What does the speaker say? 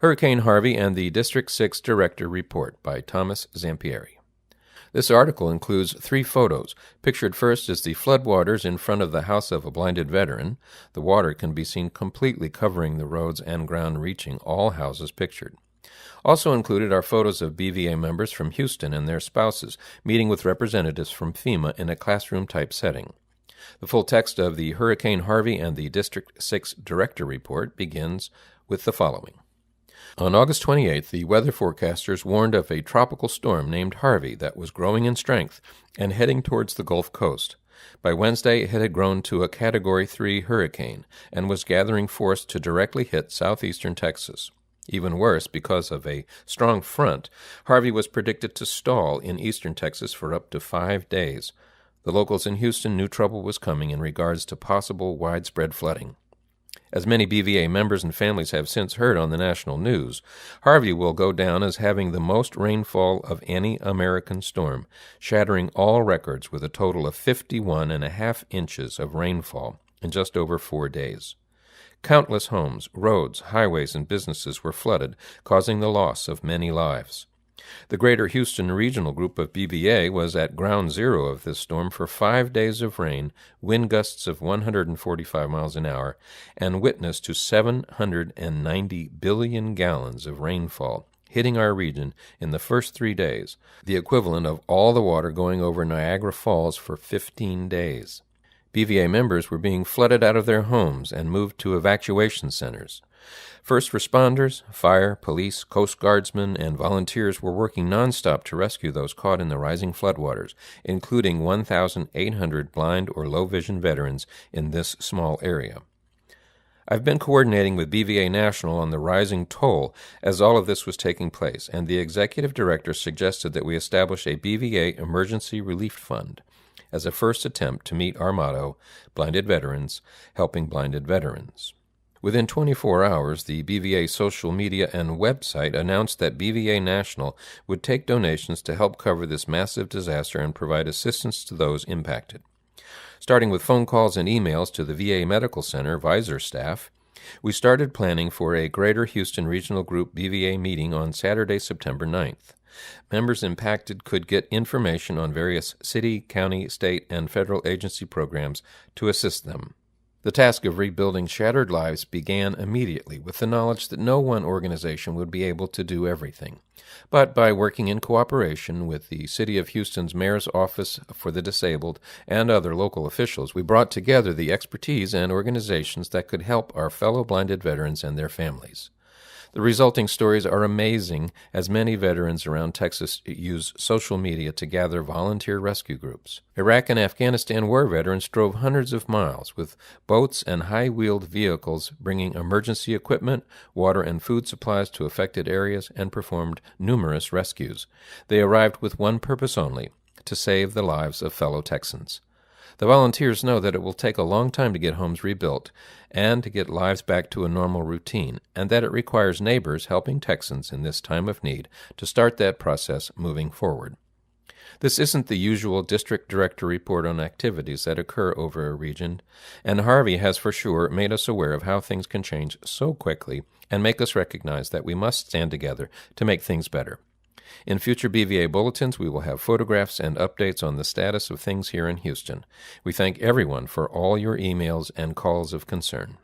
Hurricane Harvey and the District 6 Director Report by Thomas Zampieri. This article includes 3 photos. Pictured first is the floodwaters in front of the house of a blinded veteran. The water can be seen completely covering the roads and ground, reaching all houses pictured. Also included are photos of BVA members from Houston and their spouses meeting with representatives from FEMA in a classroom-type setting. The full text of the Hurricane Harvey and the District 6 Director Report begins with the following. On August 28th, the weather forecasters warned of a tropical storm named Harvey that was growing in strength and heading towards the Gulf Coast. By Wednesday, it had grown to a Category 3 hurricane and was gathering force to directly hit southeastern Texas. Even worse, because of a strong front, Harvey was predicted to stall in eastern Texas for up to 5 days. The locals in Houston knew trouble was coming in regards to possible widespread flooding. As many BVA members and families have since heard on the national news, Harvey will go down as having the most rainfall of any American storm, shattering all records with a total of 51.5 inches of rainfall in just over 4 days. Countless homes, roads, highways, and businesses were flooded, causing the loss of many lives. The Greater Houston Regional Group of BVA was at ground zero of this storm for 5 days of rain, wind gusts of 145 miles an hour, and witness to 790 billion gallons of rainfall hitting our region in the first 3 days, the equivalent of all the water going over Niagara Falls for 15 days. BVA members were being flooded out of their homes and moved to evacuation centers. First responders, fire, police, Coast Guardsmen, and volunteers were working nonstop to rescue those caught in the rising floodwaters, including 1,800 blind or low-vision veterans in this small area. I've been coordinating with BVA National on the rising toll as all of this was taking place, and the executive director suggested that we establish a BVA Emergency Relief Fund as a first attempt to meet our motto, Blinded Veterans, Helping Blinded Veterans. Within 24 hours, the BVA social media and website announced that BVA National would take donations to help cover this massive disaster and provide assistance to those impacted. Starting with phone calls and emails to the VA Medical Center Visor staff, we started planning for a Greater Houston Regional Group BVA meeting on Saturday, September 9th. Members impacted could get information on various city, county, state, and federal agency programs to assist them. The task of rebuilding shattered lives began immediately with the knowledge that no one organization would be able to do everything. But by working in cooperation with the City of Houston's Mayor's Office for the Disabled and other local officials, we brought together the expertise and organizations that could help our fellow blinded veterans and their families. The resulting stories are amazing, as many veterans around Texas use social media to gather volunteer rescue groups. Iraq and Afghanistan war veterans drove hundreds of miles with boats and high-wheeled vehicles bringing emergency equipment, water and food supplies to affected areas, and performed numerous rescues. They arrived with one purpose only, to save the lives of fellow Texans. The volunteers know that it will take a long time to get homes rebuilt and to get lives back to a normal routine, and that it requires neighbors helping Texans in this time of need to start that process moving forward. This isn't the usual district director report on activities that occur over a region, and Harvey has for sure made us aware of how things can change so quickly and make us recognize that we must stand together to make things better. In future BVA bulletins, we will have photographs and updates on the status of things here in Houston. We thank everyone for all your emails and calls of concern.